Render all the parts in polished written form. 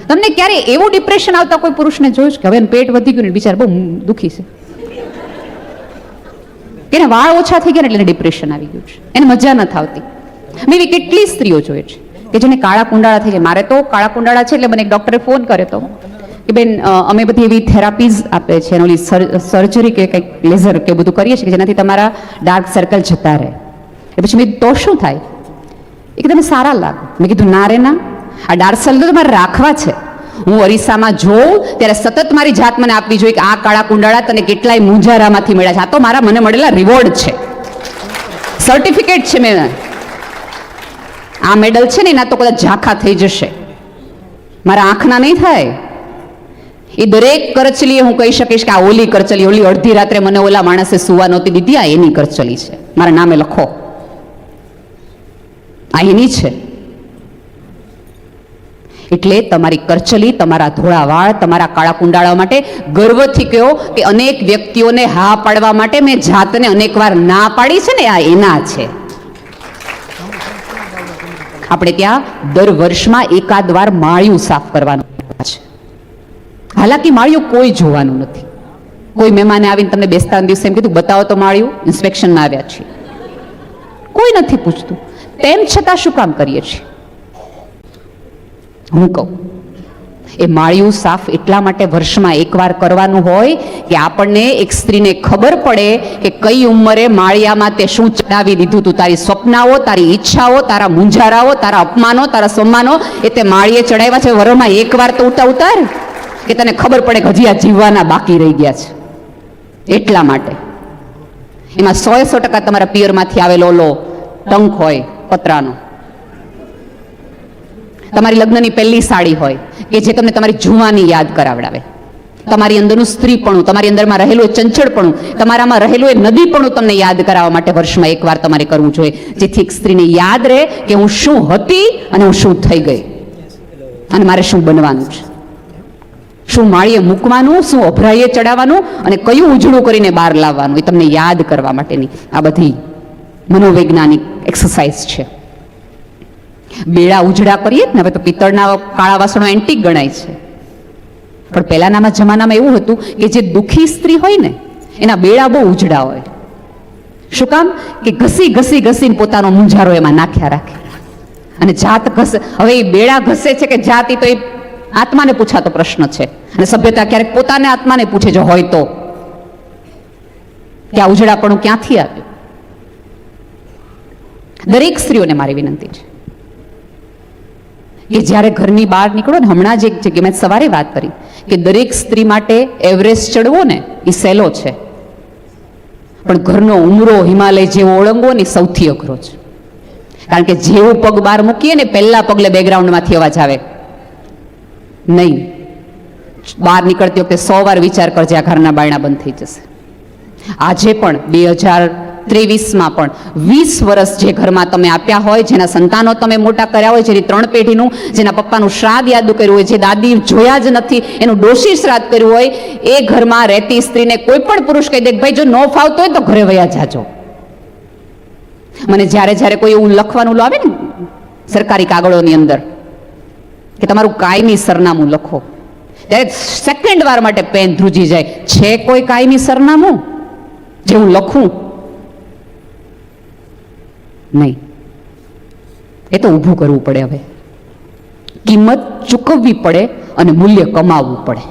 તમને ક્યારે એવું ડિપ્રેશન આવતા કોઈ પુરુષને જોયું કે હવે પેટ વધી ગયું ને બિચાર બહુ દુઃખી છે, એને વાળ ઓછા થઈ ગયા એટલે ડિપ્રેશન આવી ગયું છે, એને મજા નથી આવતી. મેં એવી કેટલી સ્ત્રીઓ જોઈએ છે કે જેને કાળા કુંડાળા થઈ જાય. મારે તો કાળા કુંડાળા છે એટલે મને એક ડોક્ટરે ફોન કર્યો હતો કે બેન અમે બધી એવી થેરાપીઝ આપે છે, એનો સર્જરી કે કંઈક લેઝર કે બધું કરીએ છીએ કે જેનાથી તમારા ડાર્ક સર્કલ જતા રહે. એ પછી મેં તો શું થાય એ કે તમે સારા લાગો. મેં કીધું ના રે ના, આ ડાર્ક સર્કલ તો મારે રાખવા છે. હું અરીસામાં જોઉં ત્યારે સતત મારી જાત મને આપવી જોઈએ કે આ કાળા કુંડાળા તને કેટલાય મૂંઝારામાંથી મળ્યા છે, આ તો મારા મને મળેલા રિવોર્ડ છે, સર્ટિફિકેટ છે. મેં આ મેડલ છે ને એના તો કદાચ ઝાંખા થઈ જશે, મારા આંખના નહીં થાય. એ દરેક કરચલીએ હું કહી શકીશ કે આ ઓલી કરચલી, ઓલી અડધી રાત્રે મને ઓલા માણસે સુવા નહોતી દીધી, આ એની કરચલી છે, મારા નામે લખો, આ એની છે. એટલે તમારી કરચલી, તમારા ધોળા વાળ, તમારા કાળા કુંડાળા માટે ગર્વથી કહો કે અનેક વ્યક્તિઓને હા પાડવા માટે મેં જાતને અનેકવાર ના પાડી છે ને, આ એના છે. આપણે ત્યાં દર વર્ષમાં એકાદ વાર માળિયું સાફ કરવાનું છે. હાલાકી માળિયું કોઈ જોવાનું નથી. કોઈ મહેમાને આવીને તમને બેસતા દિવસે એમ કીધું બતાવો તો માળિયું, ઇન્સ્પેક્શનમાં આવ્યા છીએ, કોઈ નથી પૂછતું. તેમ છતાં શું કામ કરીએ છીએ? હું કહું એ માળિયું સાફ એટલા માટે વર્ષમાં એકવાર કરવાનું હોય કે આપણને એક સ્ત્રીને ખબર પડે કે કઈ ઉંમરે માળિયામાં તે શું ચડાવી દીધું તું. તારી સ્વપ્નાઓ, તારી ઈચ્છાઓ, તારા મૂંઝારાઓ, તારા અપમાનો, તારા સન્માનો એ તે માળીએ ચડાવ્યા છે. વરમાં એકવાર તો ઉતાર કે તને ખબર પડે કે હજી આ જીવવાના બાકી રહી ગયા છે. એટલા માટે એમાં 100% તમારા પિયરમાંથી આવેલો ઓલો ટંક હોય પતરાનો, તમારી લગ્નની પહેલી સાડી હોય કે જે તમને તમારી જુવાની યાદ કરાવડાવે, તમારી અંદરનું સ્ત્રીપણું, તમારી અંદરમાં રહેલું એ ચંચળપણું, તમારામાં રહેલું એ નદીપણું તમને યાદ કરાવવા માટે વર્ષમાં એકવાર તમારે કરવું જોઈએ, જેથી એક સ્ત્રીને યાદ રહે કે હું શું હતી અને હું શું થઈ ગઈ અને મારે શું બનવાનું છે, શું માળીએ મૂકવાનું, શું અભરાઈએ ચડાવવાનું અને કયું ઉજળું કરીને બહાર લાવવાનું, એ તમને યાદ કરવા માટેની આ બધી મનોવૈજ્ઞાનિક એક્સરસાઇઝ છે. બેડા ઉજળા કરીએ ને, હવે તો પિત્તળના કાળા વાસણો એન્ટિક ગણાય છે, પણ પહેલાના જમાનામાં એવું હતું કે જે દુઃખી સ્ત્રી હોય ને એના બેડા બહુ ઉજળા હોય. શું કામ? કે ઘસી ઘસી ઘસીને પોતાનો મૂંઝારો એમાં નાખ્યા રાખે અને જાત ઘસે. હવે એ બેડા ઘસે છે કે જાત, એ તો એ આત્માને પૂછાતો પ્રશ્ન છે. અને સભ્યતા ક્યારેક પોતાને આત્માને પૂછે જો હોય તો કે આ ઉજળાપણું ક્યાંથી આવ્યું. દરેક સ્ત્રીઓને મારી વિનંતી છે કે જ્યારે ઘરની બહાર નીકળો ને, હમણાં જ એક જગ્યાએ મેં સવારે વાત કરી કે દરેક સ્ત્રી માટે એવરેસ્ટ ચડવો ને એ સહેલો છે, પણ ઘરનો ઉમરો હિમાલય જેવો ઓળંગવો ને સૌથી અઘરો છે. કારણ કે જેવું પગ બહાર મૂકીએ ને પહેલા પગલે બેકગ્રાઉન્ડમાંથી અવાજ આવે નહીં. બહાર નીકળતી વખતે 100 વાર વિચાર કરજે આ ઘરના બારણા બંધ થઈ જશે. આજે પણ 2023માં પણ 20 વર્ષ જે ઘરમાં તમે આપ્યા હોય, જેના સંતાનો તમે મોટા કર્યા હોય, જેની 3 પેઢીનું, જેના પપ્પાનું શ્રાદ્ધ યાદ કર્યું હોય, જે દાદી જોયા જ નથી એનું ડોશી શ્રાદ્ધ કર્યું હોય, એ ઘરમાં રહેતી સ્ત્રીને કોઈ પણ પુરુષ કહી દે ભાઈ જો ન ફાવતો હોય તો ઘરે વયા જાજો. મને જ્યારે જ્યારે કોઈ એવું લખવાનું આવે ને સરકારી કાગળોની અંદર કે તમારું કાયમી સરનામું લખો, ત્યારે સેકન્ડ વાર માટે પેન ધ્રુજી જાય. છે કોઈ કાયમી સરનામું જે હું લખું? નહીં. એ તો ઊભું કરવું પડે. હવે કિંમત ચૂકવવી પડે અને મૂલ્ય કમાવવું પડે.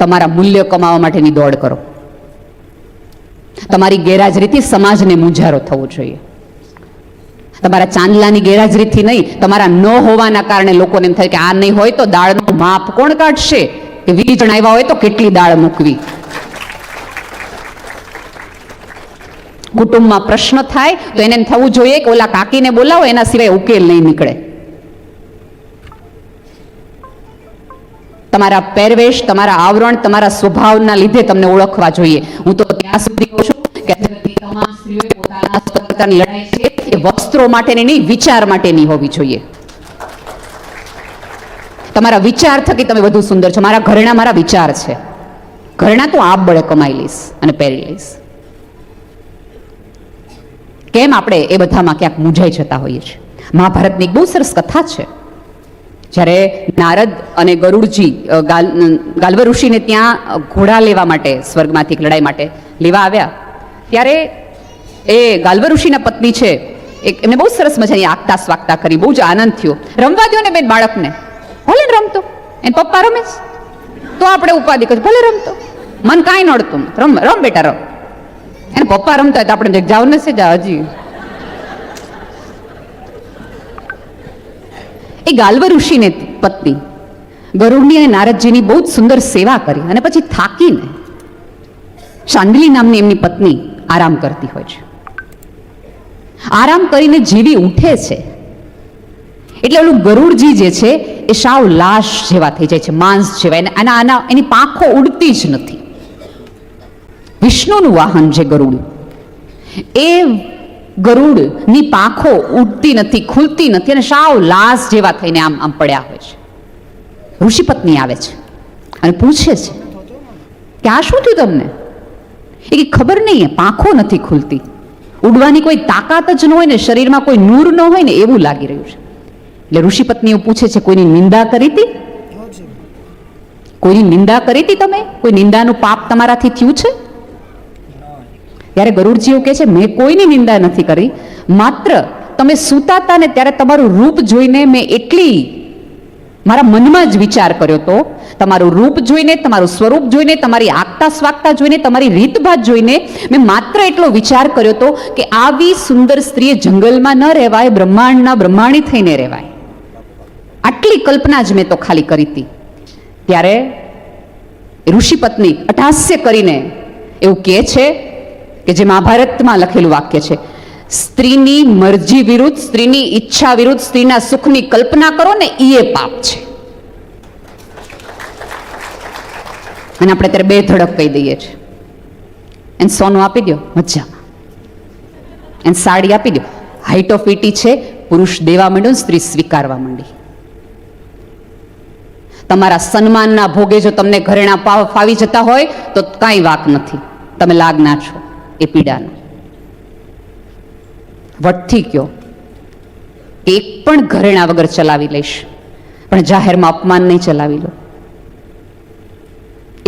તમારા મૂલ્ય કમાવા માટેની દોડ કરો. તમારી ગેરહાજરીથી સમાજને મૂંઝારો થવો જોઈએ. તમારા ચાંદલાની ગેરહાજરીથી નહીં, તમારા ન હોવાના કારણે લોકોને એમ થાય કે આ નહીં હોય તો દાળનું માપ કોણ કાઢશે, કે 20 જણ આવ્યા હોય તો કેટલી દાળ મૂકવી. કુટુંબમાં પ્રશ્ન થાય તો એને થવું જોઈએ કે ઓલા કાકીને બોલાવો, એના સિવાય ઉકેલ નહીં નીકળે. તમારા પહેરવેશ, તમારા આવરણ, તમારા સ્વભાવના લીધે તમને ઓળખવા જોઈએ. હું તો ત્યાં સુધી કહું છું કે તમામ સ્ત્રીઓએ પોતાના સ્વતંત્રતાની લડાઈ છે એ વસ્ત્રો માટેની નહીં, વિચાર માટેની હોવી જોઈએ. તમારા વિચાર થકી તમે વધુ સુંદર છો. મારા ઘરેણા મારા વિચાર છે. ઘરેણા તો આપ બળે કમાઈ લઈશ અને પહેરી લઈશ. કેમ આપણે એ બધામાં ક્યાંક મૂંઝાઈ જતા હોઈએ છીએ? મહાભારતની એક બહુ સરસ કથા છે જ્યારે નારદ અને ગરુડજી ગાલ્વ ઋષિને ત્યાં ઘોડા લેવા માટે સ્વર્ગમાંથી એક લડાઈ માટે લેવા આવ્યા, ત્યારે એ ગાલ્વ ઋષિના પત્ની છે એમને બહુ સરસ મજાની આગતા સ્વાગતા કરી, બહુ જ આનંદ થયો. રમવા દો ને બેન બાળકને, ભલે રમતો, એને પપ્પા રમે તો આપણે ઉપાધિ કરી, ભલે રમતો, મન કાંઈ નડતું, રમ રમ બેટા રમ. એને પપ્પા રમતા હોય તો આપણે જાવ નથી જા હજી. એ ગાલ્વ ઋષિને પત્ની ગરુડની અને નારદજીની બહુ જ સુંદર સેવા કરી અને પછી થાકીને શાંડિલી નામની એમની પત્ની આરામ કરતી હોય છે. આરામ કરીને જીવી ઉઠે છે એટલે ઓલું ગરુડજી જે છે એ સાવ લાશ જેવા થઈ જાય છે, માંસ જેવા, એની પાંખો ઉડતી જ નથી. વિષ્ણુનું વાહન છે ગરુડ, એ ગરુડની પાંખો ઉડતી નથી, ખુલતી નથી અને સાવ લાશ જેવા થઈને આમ આમ પડ્યા હોય છે. ઋષિ પત્ની આવે છે અને પૂછે છે કે આ શું થયું તમને? એ કે ખબર નહીં, પાંખો નથી ખુલતી, ઉડવાની કોઈ તાકાત જ ન હોય ને, શરીરમાં કોઈ નૂર ન હોય ને એવું લાગી રહ્યું છે. એટલે ઋષિ પત્નીઓ પૂછે છે કોઈની નિંદા કરી હતી? કોઈની નિંદા કરી હતી તમે? કોઈ નિંદાનું પાપ તમારાથી થયું છે? ત્યારે ગરુડજી એવું કહે છે મેં કોઈની નિંદા નથી કરી, માત્ર તમે સૂતા હતા ને ત્યારે તમારું રૂપ જોઈને મેં એટલી મારા મનમાં જ વિચાર કર્યો હતો, તમારું રૂપ જોઈને, તમારું સ્વરૂપ જોઈને, તમારી આગતા સ્વાગતા જોઈને, તમારી રીતભાત જોઈને મેં માત્ર એટલો વિચાર કર્યો હતો કે આવી સુંદર સ્ત્રીએ જંગલમાં ન રહેવાય, બ્રહ્માંડના બ્રહ્માણી થઈને રહેવાય. આટલી કલ્પના જ મેં તો ખાલી કરી હતી. ત્યારે ઋષિ પત્ની અટાસ્ય કરીને એવું કહે છે કે જે મહાભારતમાં લખેલું વાક્ય છે, સ્ત્રીની મરજી વિરુદ્ધ, સ્ત્રીની ઈચ્છા વિરુદ્ધ સ્ત્રીના સુખની કલ્પના કરો ને એ પાપ છે. અને આપણે ત્યારે બે ધડક કહી દઈએ છીએ, એને સોનું આપી દો મજામાં, એને સાડી આપી દો, હાઈટ ઓફ ઇટી છે, પુરુષ દેવા માંડ્યો, સ્ત્રી સ્વીકારવા માંડી. તમારા સન્માનના ભોગે જો તમને ઘરેણા ફાવી જતા હોય તો કાંઈ વાક નથી, તમે લાગના છો એ પીડાના. વટથી કયો એક પણ ઘરેણા વગર ચલાવી લઈશ, પણ જાહેરમાં અપમાન નહીં ચલાવી લો,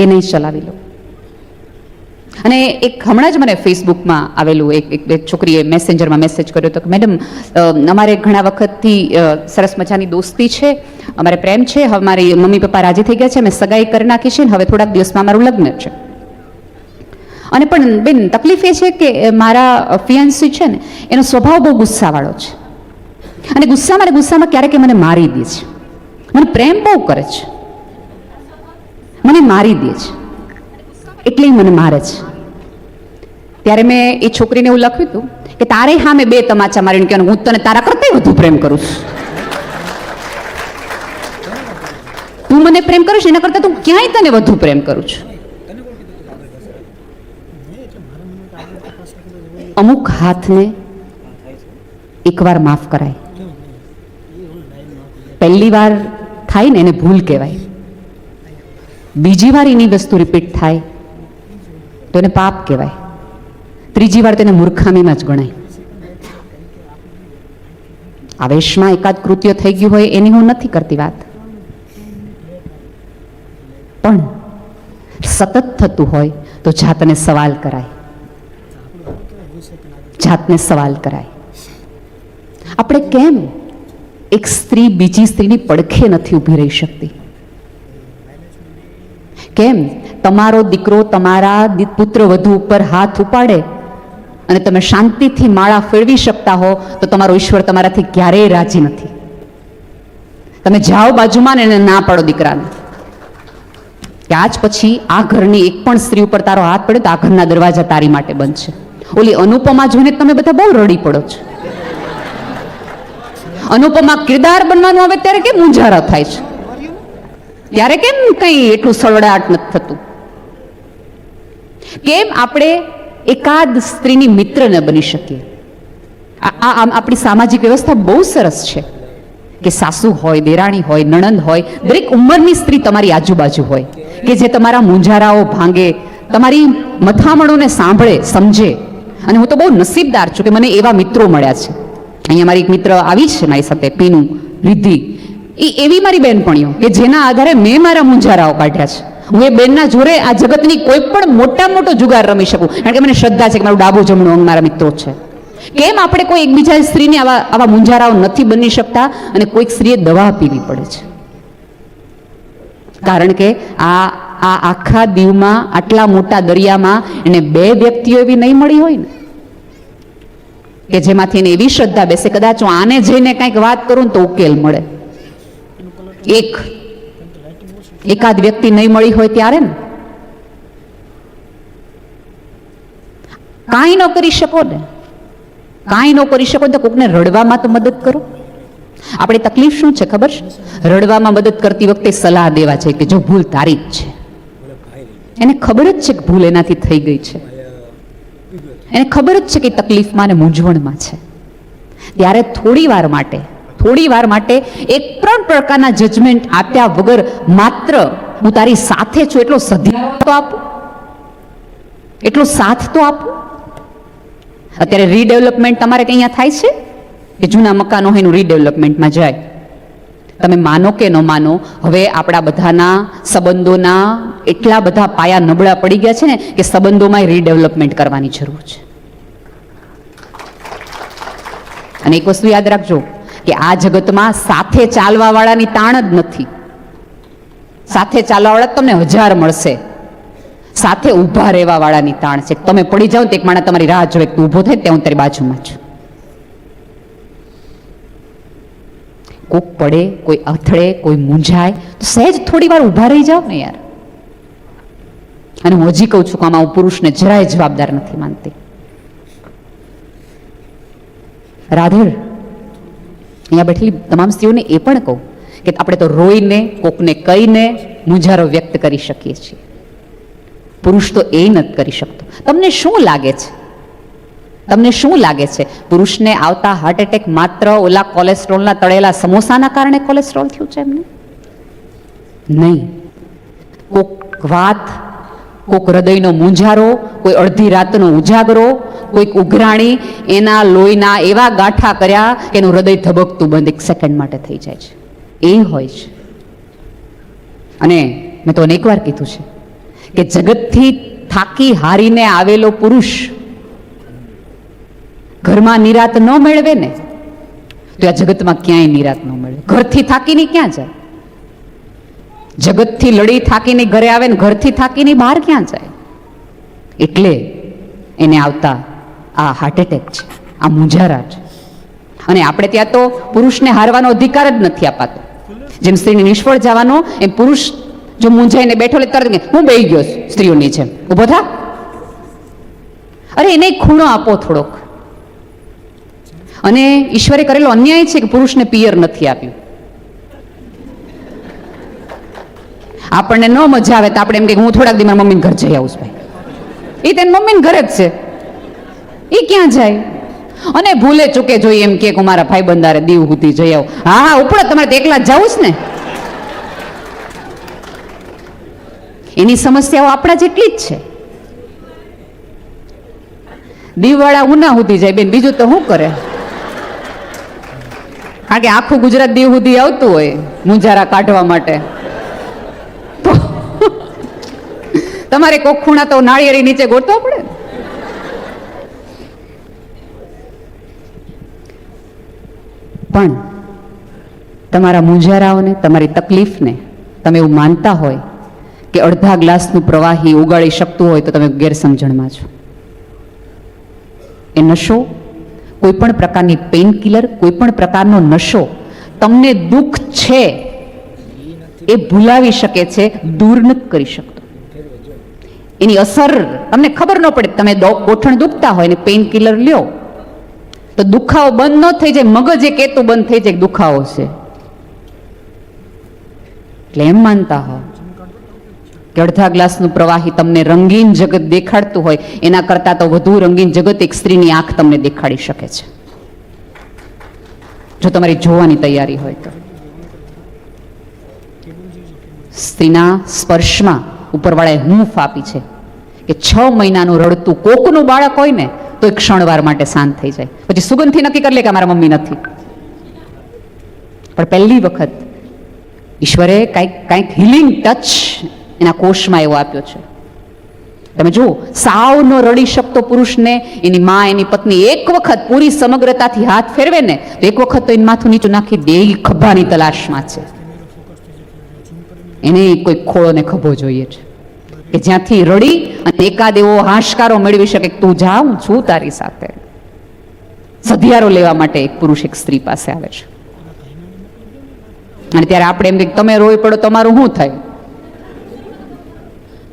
એ નહીં ચલાવી લો. અને એક હમણાં જ મને ફેસબુકમાં આવેલું એક છોકરીએ મેસેન્જરમાં મેસેજ કર્યો હતો કે મેડમ અમારે ઘણા વખતથી સરસ મજાની દોસ્તી છે, અમારે પ્રેમ છે, હવે મારી મમ્મી પપ્પા રાજી થઈ ગયા છે, મેં સગાઈ કરી નાખી છે, હવે થોડાક દિવસમાં મારું લગ્ન છે. અને પણ બેન તકલીફ એ છે કે મારા ફિયાન્સી છે ને એનો સ્વભાવ બહુ ગુસ્સાવાળો છે અને ગુસ્સામાં ક્યારેક મને મારી દે છે. મને પ્રેમ બહુ કરે છે, મને મારી દે છે, એટલે મને મારે છે. ત્યારે મેં એ છોકરીને એવું લખ્યું હતું કે તારે હા મેં બે તમાચા મારીને કહેવાનું હું તને તારા કરતા વધુ પ્રેમ કરું છું. તું મને પ્રેમ કરું છું એના કરતા તું ક્યાંય તને વધુ પ્રેમ કરું છું. અમુક હાથને એકવાર માફ કરાય, પહેલી વાર થાય ને એને ભૂલ કહેવાય, બીજી વાર એની વસ્તુ રિપીટ થાય તો એને પાપ કહેવાય, ત્રીજી વાર તેને મૂર્ખામીમાં જ ગણાય. આવેશમાં એકાદ કૃત્ય થઈ ગયું હોય એની હું નથી કરતી વાત, પણ સતત થતું હોય તો જાતને સવાલ કરાય, જાતને સવાલ કરાય. આપણે કેમ એક સ્ત્રી બીજી સ્ત્રીની પડખે નથી ઊભી રહી શકતી? કેમ તમારો દીકરો તમારા પુત્ર વધુ ઉપર હાથ ઉપાડે અને તમે શાંતિથી માળા ફેરવી શકતા હો તો તમારો ઈશ્વર તમારાથી ક્યારેય રાજી નથી? તમે જાઓ બાજુમાં ને એને ના પાડો દીકરાને કે આજ પછી આ ઘરની એક પણ સ્ત્રી ઉપર તારો હાથ પડે તો આ ઘરના દરવાજા તારી માટે બંધ છે. ઓલી અનુપમા જોઈને તમે બધા બહુ રડી પડો છો. અનુપમા કિરદાર બનવાનું આવે ત્યારે કેમ મૂંઝારા થાય છે, ત્યારે કેમ કઈ એટલું સળવડાટ નથી થતું? કેમ આપણે એકાદ સ્ત્રીની મિત્ર ન બની શકીએ? આપણી સામાજિક વ્યવસ્થા બહુ સરસ છે કે સાસુ હોય, દેરાણી હોય, નણંદ હોય, દરેક ઉંમરની સ્ત્રી તમારી આજુબાજુ હોય કે જે તમારા મૂંઝારાઓ ભાંગે, તમારી મથામણોને સાંભળે, સમજે. અને હું તો બહુ નસીબદાર છું કે મને એવા મિત્રો મળ્યા છે. અહીંયા મારી એક મિત્ર આવી છે મારી સાથે, પીનું, રિદ્ધિ, એ એવી મારી બહેનપણીઓ કે જેના આધારે મેં મારા મુંજારાઓ કાઢ્યા છે. હું એ બેનના જોડે આ જગતની કોઈ પણ મોટા મોટો જુગાર રમી શકું, કારણ કે મને શ્રદ્ધા છે કે મારું ડાબું જમણું અંગ મારા મિત્રો છે. કેમ આપણે કોઈ એકબીજા સ્ત્રીને આવા મુંજારાઓ નથી બની શકતા અને કોઈક સ્ત્રીએ દવા પીવી પડે છે? કારણ કે આ આખા દીવમાં આટલા મોટા દરિયામાં એને 2 વ્યક્તિઓ એવી નહીં મળી હોય ને કે જેમાંથી એને એવી શ્રદ્ધા બેસે, કદાચ હું આને જઈને કંઈક વાત કરું ને તો ઉકેલ મળે. એકાદ વ્યક્તિ નહીં મળી હોય ત્યારે ને કાંઈ ન કરી શકો ને, કાંઈ ન કરી શકો તો કોકને રડવામાં તો મદદ કરો. આપણી તકલીફ શું છે ખબર છે? રડવામાં મદદ કરતી વખતે સલાહ દેવા છે કે જો ભૂલ તારી જ છે. એને ખબર જ છે કે ભૂલ એનાથી થઈ ગઈ છે, એને ખબર જ છે કે તકલીફમાં અને મૂંઝવણમાં છે. ત્યારે થોડી વાર માટે એક પણ પ્રકારના જજમેન્ટ આપ્યા વગર માત્ર હું તારી સાથે છું એટલો સધિયારો તો આપું, એટલો સાથ તો આપું. અત્યારે રીડેવલપમેન્ટ તમારે કઈ અહીંયા થાય છે કે જૂના મકાનો હોય એનું રીડેવલપમેન્ટમાં જાય. તમે માનો કે ન માનો, હવે આપણા બધાના સંબંધોના એટલા બધા પાયા નબળા પડી ગયા છે ને કે સંબંધોમાં રીડેવલપમેન્ટ કરવાની જરૂર છે. અને એક વસ્તુ યાદ રાખજો કે આ જગતમાં સાથે ચાલવા વાળાની તાણ જ નથી. સાથે ચાલવા વાળા તમને 1000 મળશે, સાથે ઊભા રહેવા વાળાની તાણ છે. તમે પડી જાઓ તો એક માણસ તમારી રાહ જોવે, તું ઊભો થાય ત્યાં હું તારી બાજુમાં છું. કોક પડે, કોઈ અથડે, કોઈ મૂંઝાય તો સહેજ થોડી વાર ઊભા રહી જાઓ ને યાર. અને હું હજી કહું છું કે આમાં હું પુરુષને જરાય જવાબદાર નથી માનતી. રાધેર, અહીંયા બેઠેલી તમામ સ્ત્રીઓને એ પણ કહું કે આપણે તો રોઈને, કોકને કહીને મુંજારો વ્યક્ત કરી શકીએ છીએ. પુરુષ તો એ નથી કરી શકતો. તમને શું લાગે છે? પુરુષને આવતા હાર્ટ એટેક માત્ર ઓલા કોલેસ્ટ્રોલના તળેલા સમોસાના કારણે કોલેસ્ટ્રોલ થયું છે એમને? નહીં. કોક વાત, કોક હૃદયનો મુંજારો, કોઈ અડધી રાતનો ઉજાગરો, કોઈક ઉઘરાણી એના લોહીના એવા ગાંઠા કર્યા કે એનું હૃદય ધબકતું બંધ 1 સેકન્ડ માટે થઈ જાય છે. એ હોય છે. અને મેં તો અનેકવાર કીધું છે કે જગતથી થાકી હારીને આવેલો પુરુષ ઘરમાં નિરાત ન મેળવે ને તો આ જગતમાં ક્યાંય નિરાત ન મળે. ઘરથી થાકીને ક્યાં જાય? જગતથી લડી થાકીને ઘરે આવે ને ઘરથી થાકીને બહાર ક્યાં જાય? એટલે એને આવતા આ હાર્ટ એટેક છે, આ મુંજારા છે. અને આપણે ત્યાં તો પુરુષને હારવાનો અધિકાર જ નથી અપાતો. જેમ સ્ત્રીને નિષ્ફળ જવાનો એમ પુરુષ જો મૂંઝાઈને બેઠો લે તરત હું બેહી ગયો સ્ત્રીઓની જેમ ઉભો થા. અરે એને ખૂણો આપો થોડોક. અને ઈશ્વરે કરેલો અન્યાય છે કે પુરુષને પિયર નથી આપ્યું. આપણને ન મજા આવે તો આપણે એમ કે હું થોડાક દી મારા મમ્મીને ઘર જઈ આવું ભાઈ. એ તેની મમ્મીને ઘરે જ છે, એ ક્યાં જાય? અને ભૂલે ચૂકે જોઈએ એમ કે મારા ભાઈ બંધારે દીવ સુધી જઈ આવું. હા ઉપડે, તમારે તો એકલા જ જવું જ ને. એની સમસ્યાઓ આપણા જેટલી જ છે. દીવવાળા ઉના સુધી જાય બેન, બીજું તો શું કરે? કારણ કે આખું ગુજરાત દીવ સુધી આવતું હોય મુંજારા કાઢવા માટે. તો તમારે કોક ખૂણા તો નાળિયેરી નીચે ગોતવા પડે. પણ તમારા મુંજારાઓને, તમારી તકલીફને તમે એવું માનતા હોય કે અડધા ગ્લાસનું પ્રવાહી ઉગાડી શકતું હોય તો તમે ગેરસમજણમાં છો. એ નશો, કોઈ પણ પ્રકારની પેઇન કિલર, કોઈ પણ પ્રકારનો નશો તમને દુઃખ છે એ ભૂલાવી શકે છે, દૂર નથી કરી શકતો. એની અસર તમને ખબર ન પડે. તમે ગોઠણ દુખતા હોય ને પેઇન કિલર લ્યો તો દુખાવો બંધ ન થઈ જાય, મગજ એ કહેતું બંધ થઈ જાય દુખાવો છે. એટલે એમ માનતા હો કે અડધા ગ્લાસનું પ્રવાહી તમને રંગીન જગત દેખાડતું હોય, એના કરતાં તો વધુ રંગીન જગત એક સ્ત્રીની આંખ તમને દેખાડી શકે છે, જો તમારી જોવાની તૈયારી હોય તો. સ્ત્રીના સ્પર્શમાં ઉપરવાળાએ હૂંફ આપી છે કે 6 મહિનાનું રડતું કોકનું બાળક હોય ને તો એક ક્ષણવાર માટે શાંત થઈ જાય. પછી સુગંધથી નક્કી કરી લે કે મારા મમ્મી નથી. પણ પહેલી વખત ઈશ્વરે કાંઈક હિલિંગ ટચ એના કોષમાં એવો આપ્યો છે. તમે જુઓ, સાવ ન રડી શકતો પુરુષને એની માં, એની પત્ની એક વખત પૂરી સમગ્રતાથી હાથ ફેરવે ને તો એક વખત તો એનું માથું નીચું નાખી દે, એ ખભાની તલાશમાં છે. એને કોઈ ખોળો ને ખભો જોઈએ છે કે જ્યાંથી રડી અને એકાદ એવો હાશકારો મેળવી શકે, તું જા, હું છું તારી સાથે. સધિયારો લેવા માટે એક પુરુષ એક સ્ત્રી પાસે આવે છે. અને ત્યારે આપણે એમ કે તમે રોઈ પડો તમારું શું થાય?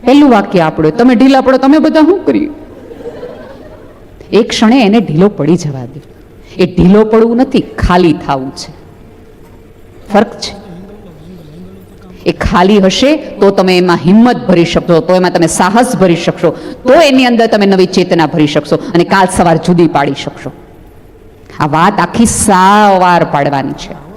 પહેલું વાક્ય આપણું, તમે ઢીલા પડો તમે બધા શું કર્યું? એક ક્ષણે એને ઢીલો પડી જવા દે. એ ઢીલો પડવું નથી, ખાલી થવું છે. ફરક છે. એ ખાલી હશે તો તમે એમાં હિંમત ભરી શકશો, તો એમાં તમે સાહસ ભરી શકશો, તો એની અંદર તમે નવી ચેતના ભરી શકશો અને કાલ સવાર જુદી પાડી શકશો. આ વાત આખી સાવાર પાડવાની છે.